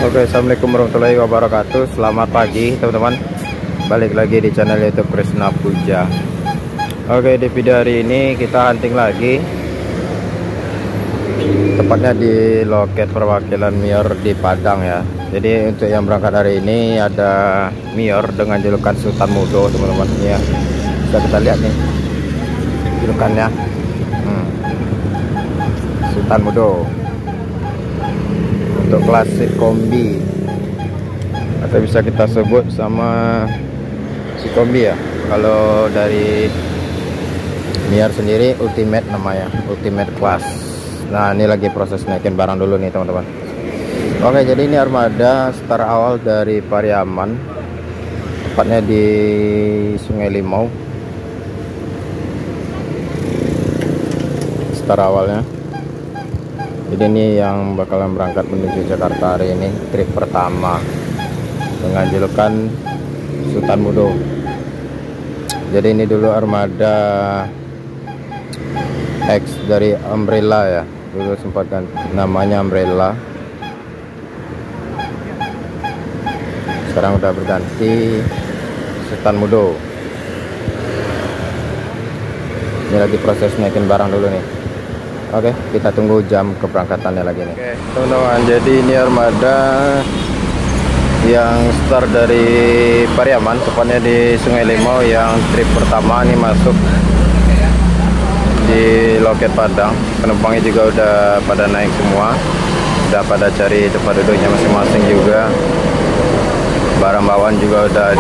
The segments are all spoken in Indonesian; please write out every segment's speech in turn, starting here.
Oke, assalamualaikum warahmatullahi wabarakatuh. Selamat pagi teman-teman. Balik lagi di channel YouTube Krisna Puja. Oke, di video hari ini kita hunting lagi. Tepatnya di loket perwakilan Mior di Padang ya. Jadi untuk yang berangkat hari ini ada Mior dengan julukan Sultan Mudo teman-teman ya. Bisa kita lihat nih julukannya. Sultan Mudo. Untuk klasik kombi atau bisa kita sebut sama si kombi ya. Kalau dari Mior sendiri ultimate namanya, ultimate class. Nah ini lagi proses naikin barang dulu nih teman-teman. Oke, jadi ini armada start awal dari Pariaman, tepatnya di Sungai Limau. Start awalnya. Jadi ini yang bakalan berangkat menuju Jakarta hari ini, trip pertama dengan julukan Sultan Mudo. Jadi ini dulu armada X dari Umbrella ya, dulu sempat ganti namanya Umbrella, sekarang udah berganti Sultan Mudo. Ini lagi proses naikin barang dulu nih. Oke, kita tunggu jam keberangkatannya lagi nih. Oke, teman-teman, jadi ini armada yang start dari Pariaman, tepatnya di Sungai Limau, yang trip pertama nih masuk di loket Padang. Penumpangnya juga udah pada naik semua, udah pada cari tempat duduknya masing-masing juga. Barang bawaan juga udah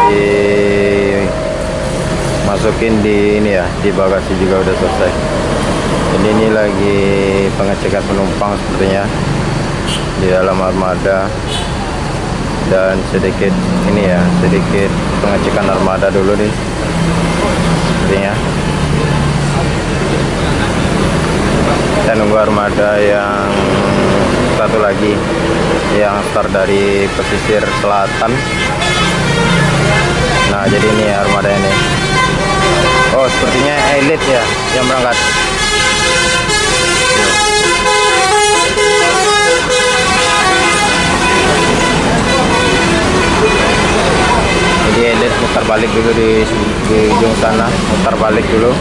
dimasukin di ini ya, di bagasi juga udah selesai. Jadi ini lagi pengecekan penumpang sepertinya di dalam armada, dan sedikit ini ya, sedikit pengecekan armada dulu nih sepertinya. Kita nunggu armada yang satu lagi yang start dari pesisir selatan. Nah jadi ini armada ini. Oh, sepertinya Elite ya yang berangkat. Jadi Elite mutar balik dulu di ujung sana, mutar balik dulu.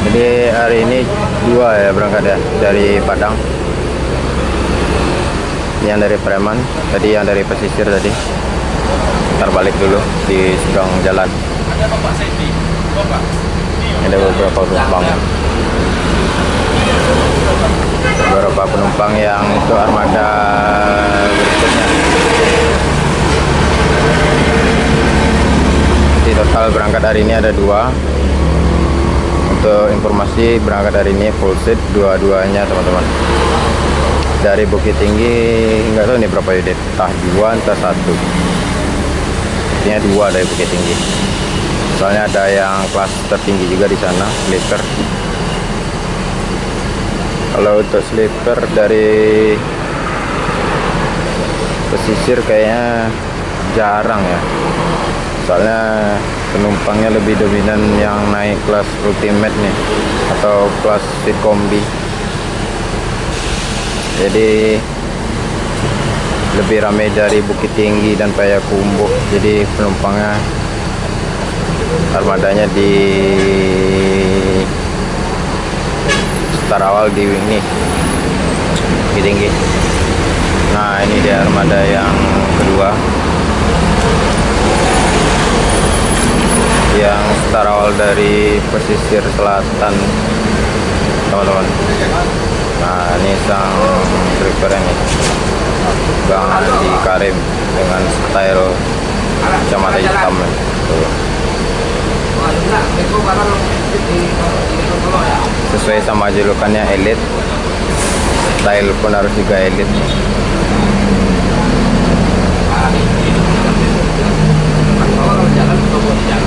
Jadi hari ini dua ya berangkat ya dari Padang. Yang dari Preman, tadi yang dari pesisir tadi. Mutar balik dulu di seberang jalan. Ada beberapa penumpang. Beberapa penumpang yang untuk armada berikutnya. Di total berangkat hari ini ada dua. Untuk informasi, berangkat hari ini full seat dua-duanya teman-teman. Dari Bukit Tinggi, nggak tahu nih berapa unit, entah dua entah satu. Artinya dua dari Bukit Tinggi. Soalnya ada yang kelas tertinggi juga di sana, sleeper. Kalau untuk sleeper dari pesisir kayaknya jarang ya. Soalnya penumpangnya lebih dominan yang naik kelas ultimate nih atau kelas seat kombi. Jadi lebih ramai dari Bukit Tinggi dan Payakumbuh. Jadi penumpangnya armadanya di start awal di ini Bukit Tinggi. Nah ini dia armada yang kedua yang start awal dari pesisir selatan teman-teman. Nah ini sang driver ini Bang Andi Karim dengan style kacamata hitam ya. Sesuai sama julukannya Elite, style pun harus juga Elite.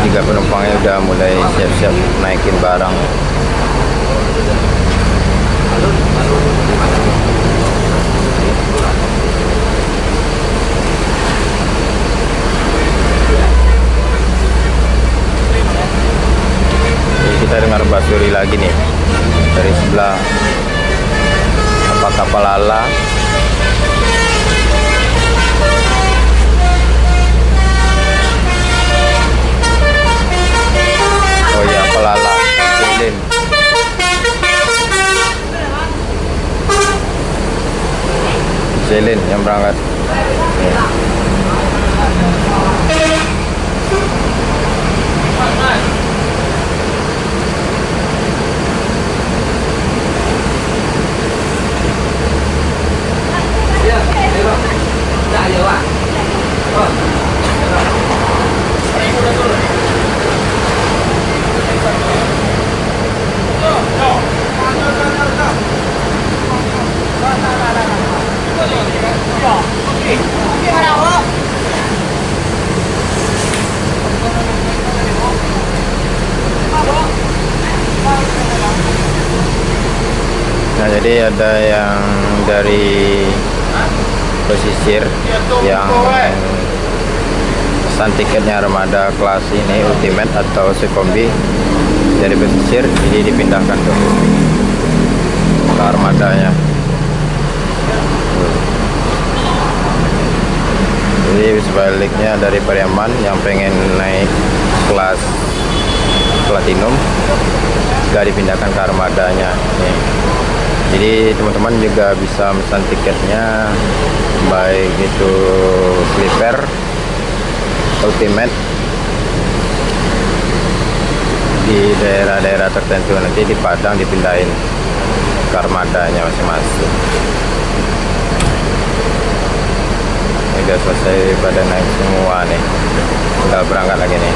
Jika penumpangnya udah mulai siap-siap naikin barang. Jadi kita dengar basuri lagi nih dari sebelah. Apa kapal ala Pelala, Zelin. Zelin yang berangkat. Nah, jadi ada yang dari pesisir yang pesan tiketnya armada kelas ini Ultimate atau Sukombi dari pesisir, jadi dipindahkan ke armadanya. Jadi sebaliknya dari Pariaman yang pengen naik kelas Platinum sudah dipindahkan ke armadanya nih. Jadi teman-teman juga bisa pesan tiketnya baik itu sleeper, ultimate di daerah-daerah tertentu, nanti di Padang dipindahin ke armadanya masing-masing. Ini udah selesai pada naik semua nih, tinggal berangkat lagi nih.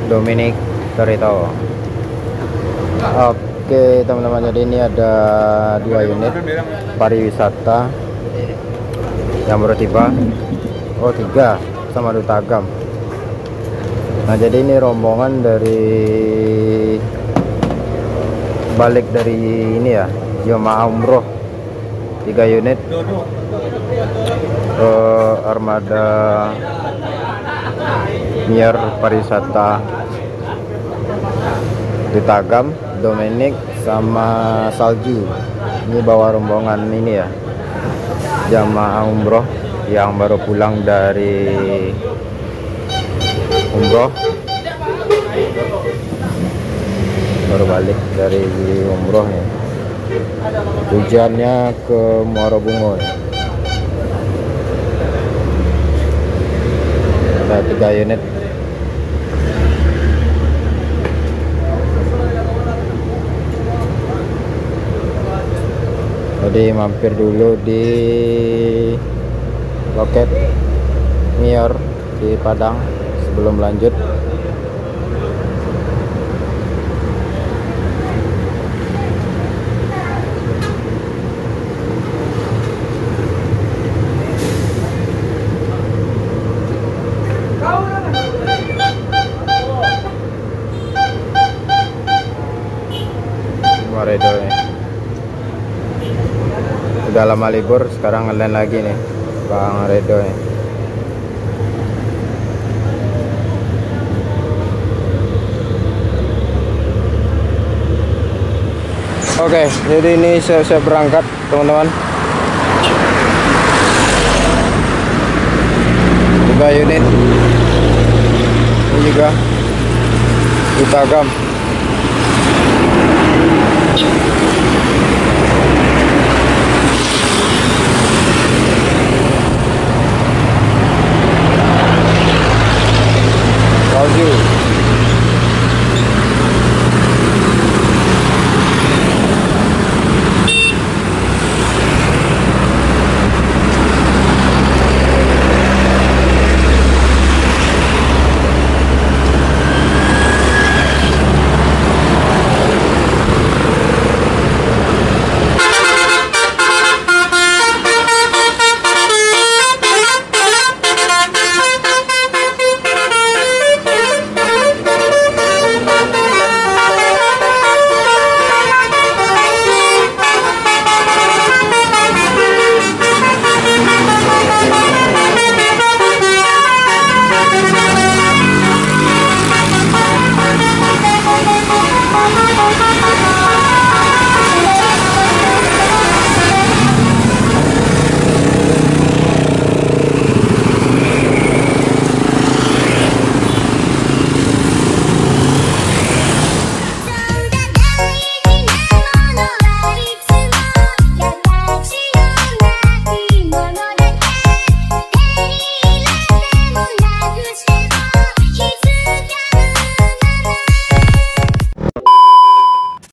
Dominic Torito. Oke teman-teman, jadi ini ada 2 unit pariwisata yang baru tiba. Oh 3 sama Duta Agam. Nah jadi ini rombongan dari balik dari ini ya, jemaah umroh 3 unit armada Mier pariwisata Duta Agam, Dominic sama Salju. Ini bawa rombongan ini ya, jamaah umroh yang baru pulang dari umroh, baru balik dari umroh ya. Tujuannya ke Muara Bungo ya. Ada 3 unit. Jadi mampir dulu di loket Mior di Padang sebelum lanjut. Redo nih. Udah lama libur, sekarang ngelen lagi nih Bang Redo nih. Oke, jadi ini siap-siap berangkat teman-teman. 3 unit. Ini juga Duta Agam.